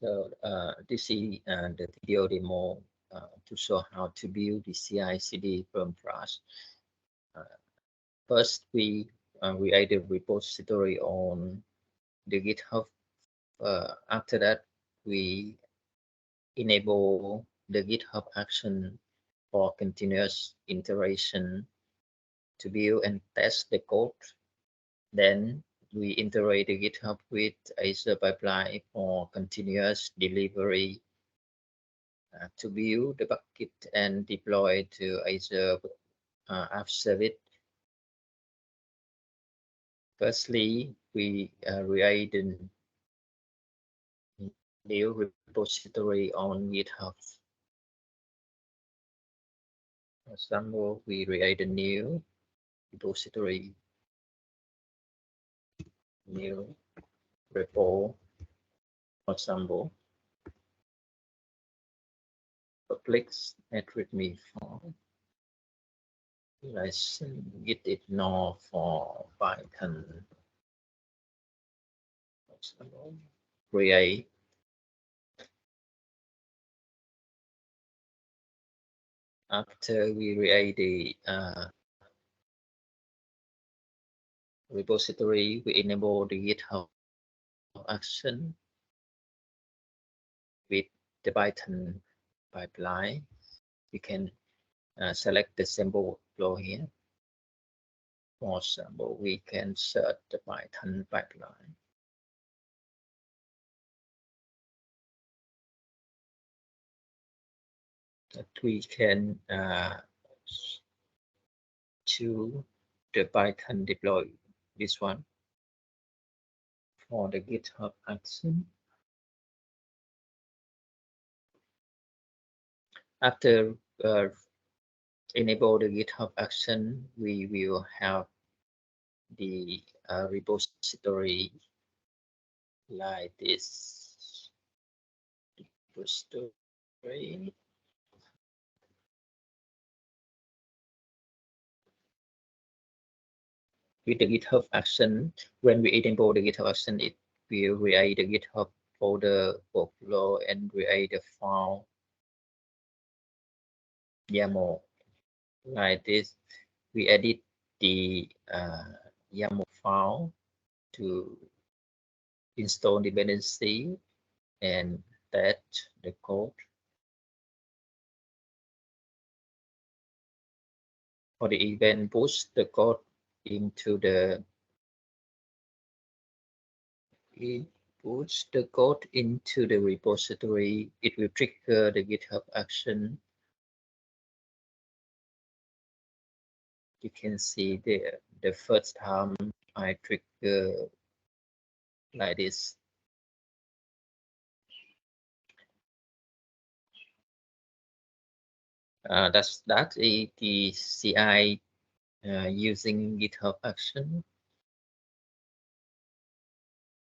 So this is the video demo to show how to build the CI/CD from Flash. First, we create a repository on the GitHub. After that, we enable the GitHub action for continuous iteration to build and test the code. Then we integrate the GitHub with Azure pipeline for continuous delivery to build the bucket and deploy to Azure App Service. Firstly, we create a new repository on GitHub. For example, we create a new repository, new repo, for example, public readme file. Let's git ignore for Python. For example, create. After we create the repository, we enable the GitHub action with the Python pipeline. We can select the sample flow here. For example, we can search the Python pipeline. That we can choose the Python deploy, this one, for the GitHub action. After enable the GitHub action, we will have the repository like this. Repository. With the GitHub action, when we enable the GitHub action, it will create the GitHub folder workflow and create a file YAML like this. We edit the YAML file to install dependency and test the code. For the event, push the code into the repository. It will trigger the GitHub action. You can see the first time I trigger like this. That is the CI using GitHub action.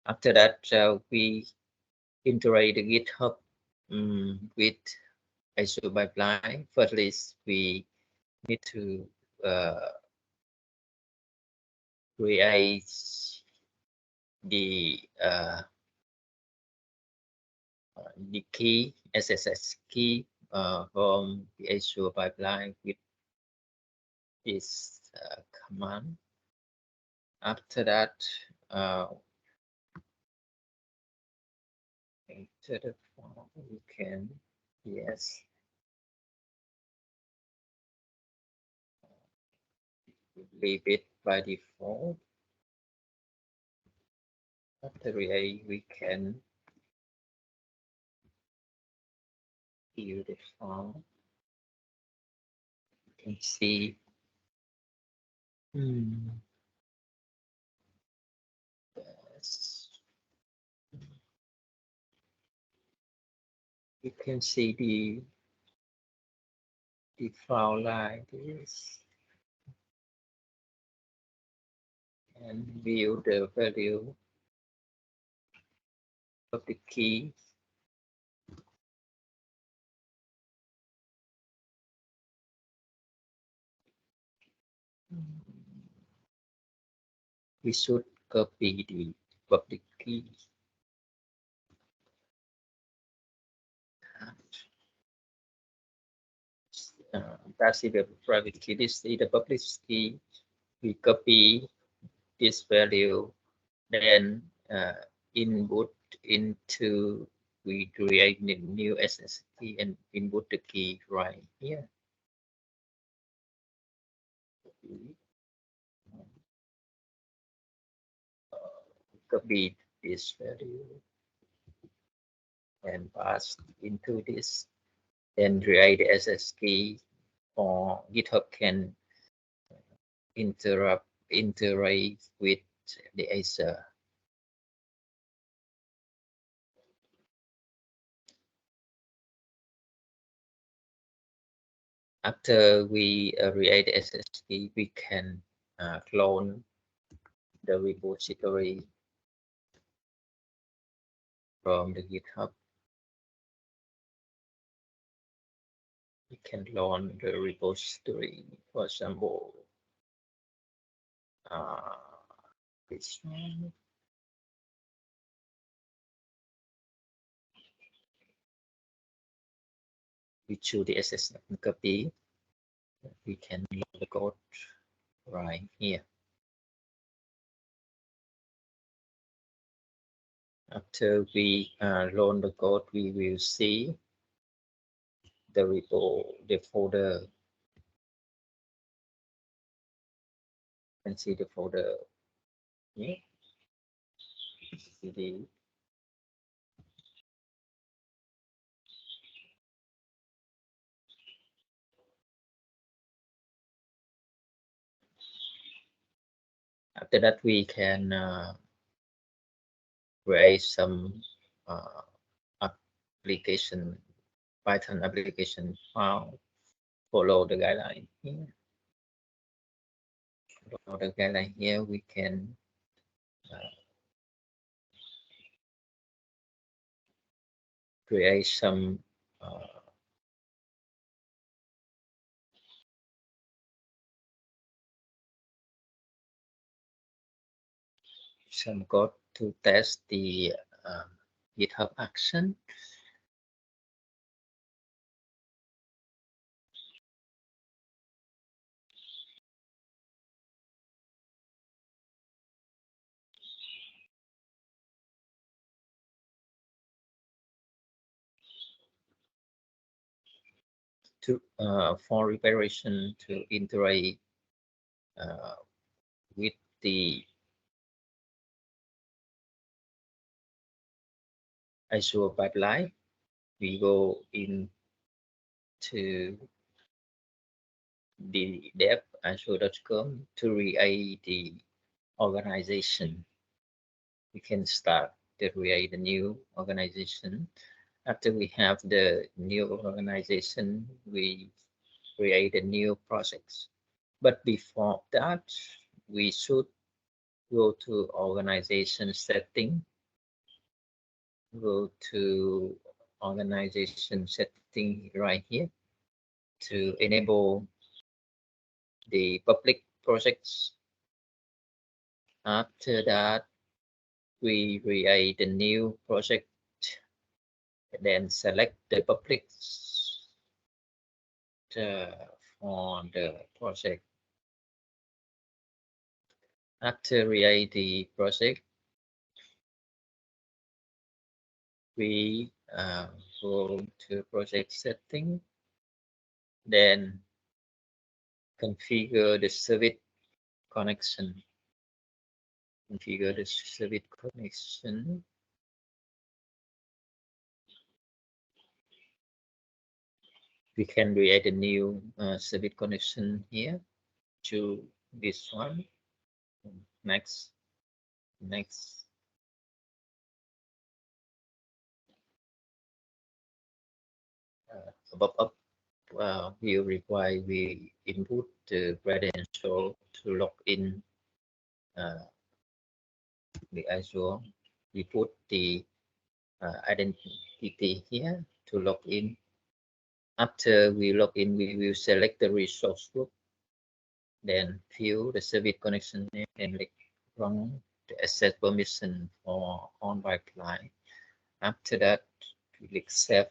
After that, we integrate the GitHub with Azure pipeline. Firstly, we need to create the key SSH key from the Azure pipeline with this command. After that, enter the file. We can leave it by default. After we can view the file. You can see you can see the file like this and view the value of the key. We should copy the public key. that's the private key. This is the public key. We copy this value, then input into, we create a new SS key and input the key right here. Copy this value and pass into this, then create the SS key, or GitHub can interact with the Azure. After we create the SS key, we can clone the repository from the GitHub. We can clone the repository, for example, this one. We choose the SS copy. We can load the code right here. After we load the code, we will see the repo, the folder. And see the folder here. CD. After that, we can create some application, Python application file. Follow the guideline here. Follow the guideline here. We can create some code to test the GitHub action. To for preparation to integrate with the Azure pipeline, we go into the dev azure.com to create the organization. We can start to create a new organization. After we have the new organization, we create a new project. But before that, we should go to organization setting, go to organization setting right here to enable the public projects. After that, we create a new project, then select the public for the project. After create the project, we go to project setting, then configure the service connection. Configure the service connection. We can create a new service connection here to this one. Next. Above up view require we input the credential to log in the Azure. We put the identity here to log in. After we log in, we will select the resource group, then fill the service connection name and run the access permission for on pipeline. After that, we click save.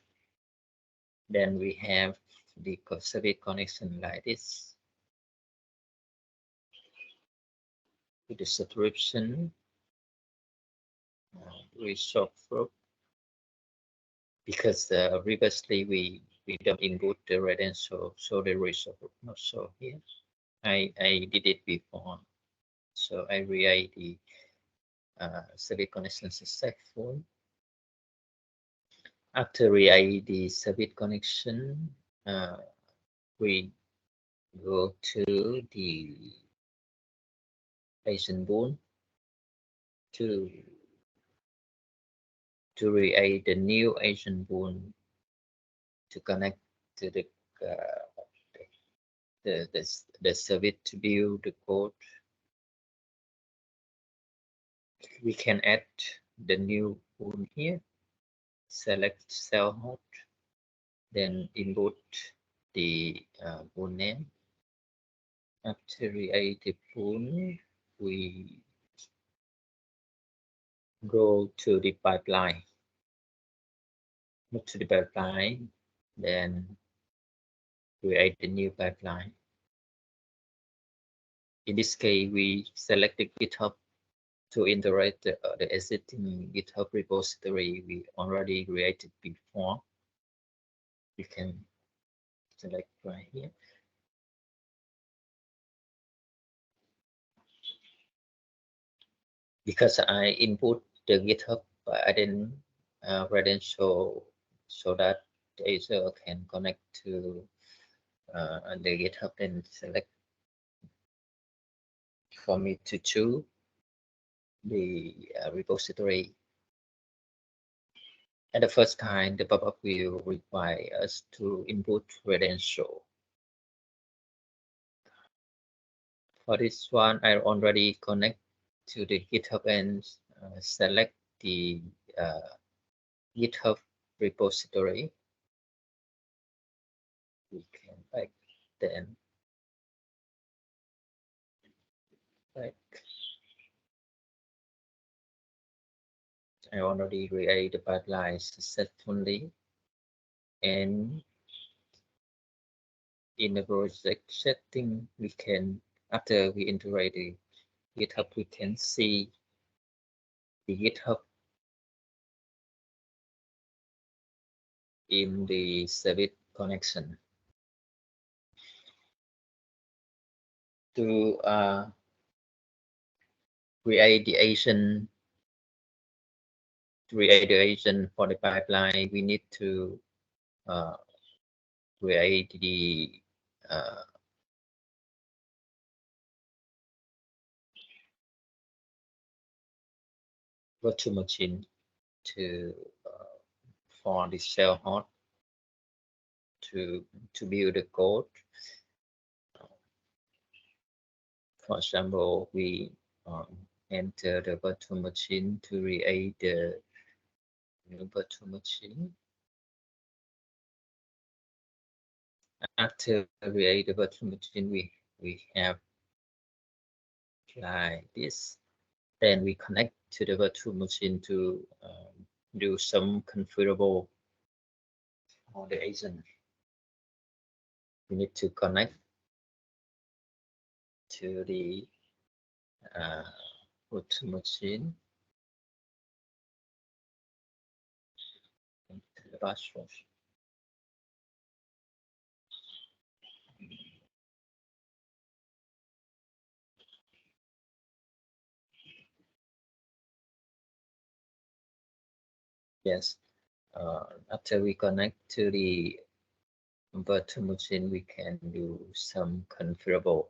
Then we have the service connection like this with the subscription resource group, because previously we don't input the credential, so the resource group not show here. I did it before, so I create the service connection successful. After create the service connection, we go to the agent pool to create the new agent pool to connect to the service to build the code. We can add the new pool here, select cell host, then input the pool name. After create the pool, we go to the pipeline. Move to the pipeline, then create the new pipeline. In this case, we select the GitHub to integrate the existing GitHub repository we already created before. You can select right here. Because I input the GitHub, I didn't credential so that the Azure can connect to the GitHub and select for me to choose the repository. At the first time, the pop-up will require us to input credential. For this one, I already connect to the GitHub and select the GitHub repository. We can back then back. I already create the pipeline successfully, and in the project setting, we can, after we integrate the GitHub, we can see the GitHub in the service connection. To create the agent for the pipeline, we need to create the virtual machine to for the shell host to build the code. For example, we enter the virtual machine to create the new virtual machine. After create the virtual machine, we have like this. Then we connect to the virtual machine to do some configurable on the agent. We need to connect to the virtual machine to the dashboard. Yes, after we connect to the virtual machine, we can do some configurable,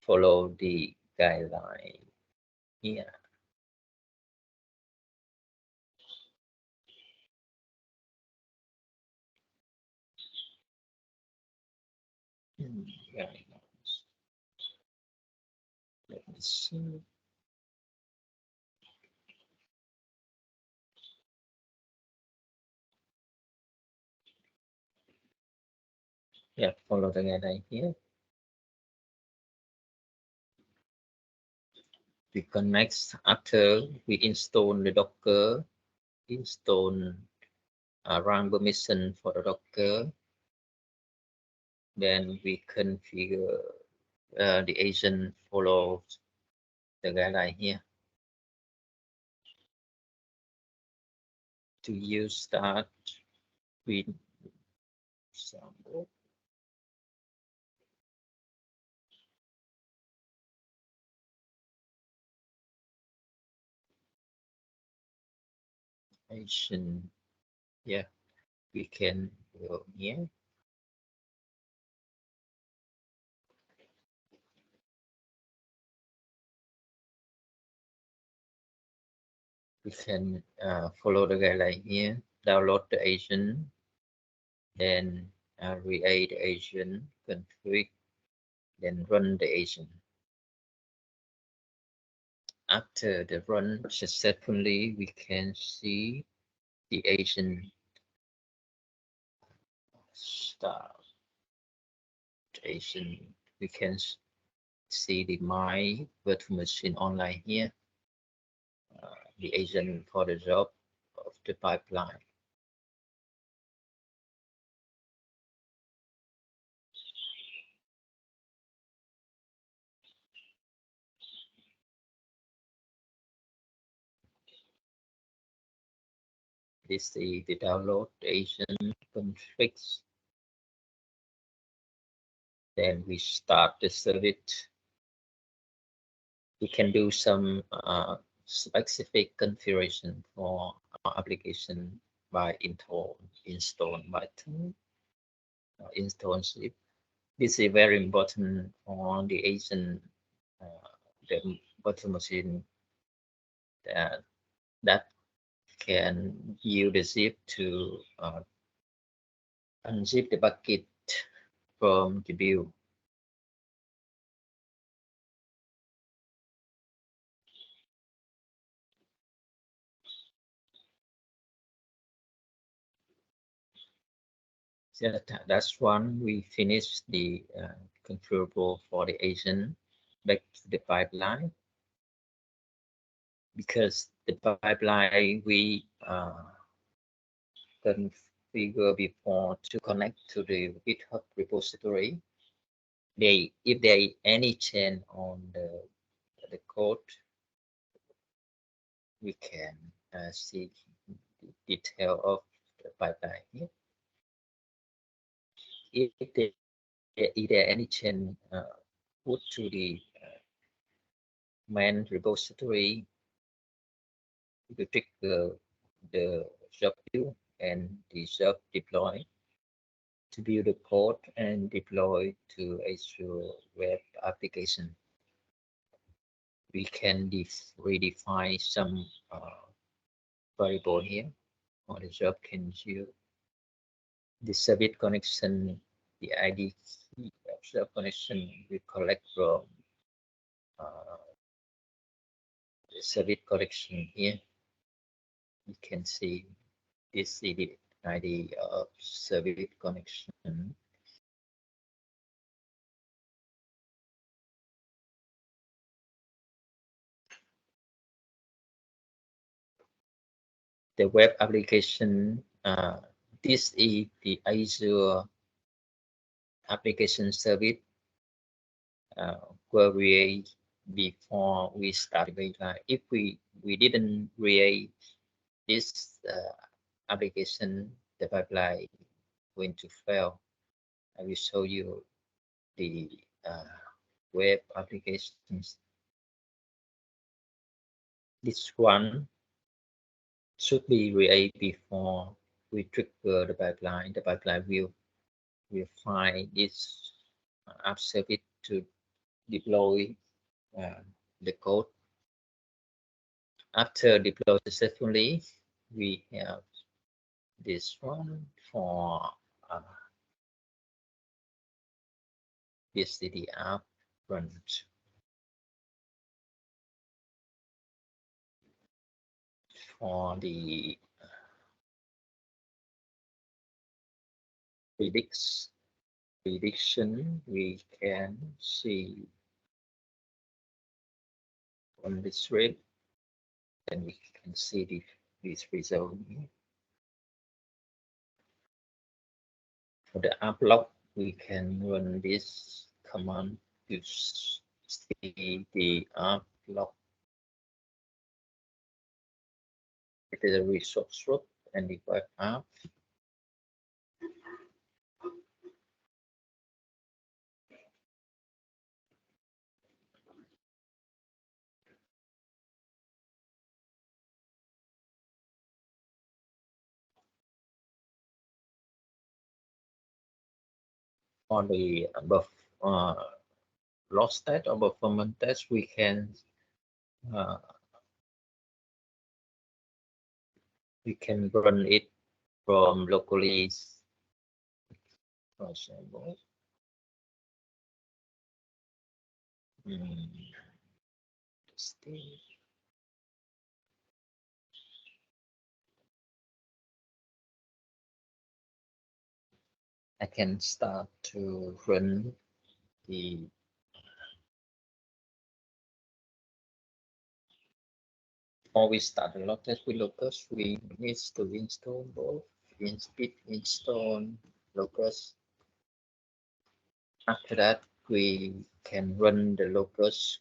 follow the guideline here. Guidelines. Let me see. Yeah, follow the guideline here. We connect after we install the Docker, install run permission for the Docker. Then we configure the agent follow the guideline here. To use that, we example agent. Yeah, we can go here. We can follow the guideline here, download the agent, then create the agent, config, then run the agent. After the run successfully, we can see the agent start. Agent, we can see the my virtual machine online here, the agent for the job of the pipeline. This is the download agent config. Then we start the service. We can do some specific configuration for our application by install button, install zip. This is very important for the agent, the virtual machine that can use the zip to unzip the bucket from the build. So that's one. We finished the configurable for the agent back to the pipeline, because the pipeline we configure before to connect to the GitHub repository. If there any change on the code, we can see the detail of the pipeline here. If there any change put to the main repository, we trigger the job view and the job deploy to build the code and deploy to Azure web application. We can redefine some variable here, or the job can use the service connection, the ID key of job connection we collect from the service connection here. You can see this is the ID of service connection. The web application, this is the Azure application service where we before we start the pipeline. If we didn't create this application, the pipeline going to fail. I will show you the web applications. This one should be created before we trigger the pipeline. The pipeline will find this app service to deploy the code. After deploy successfully, we have this one for this cd app runs. For the prediction, we can see on this rate, then we can see this result. For the app log, we can run this command to see the app log. It is a resource root and the web app. On the above loss test or performance test, we can uh, run it from locally, for example. I can start to run the before we start the log test with locus, we need to install both speed install locus. After that, we can run the locus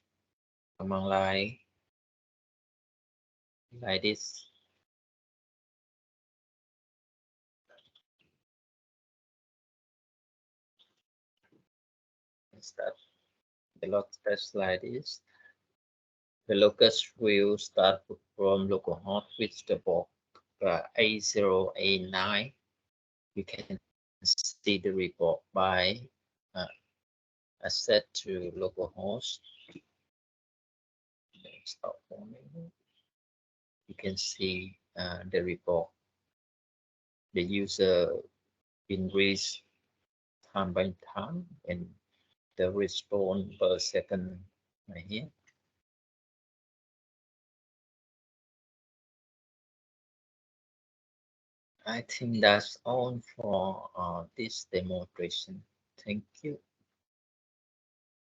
command line like this. Start the log test like this. The locus will start from localhost with the port A0, A9. You can see the report by set to localhost. Stop forming. You can see the report. The user increase time by time and the response per second right here. I think that's all for this demonstration. Thank you.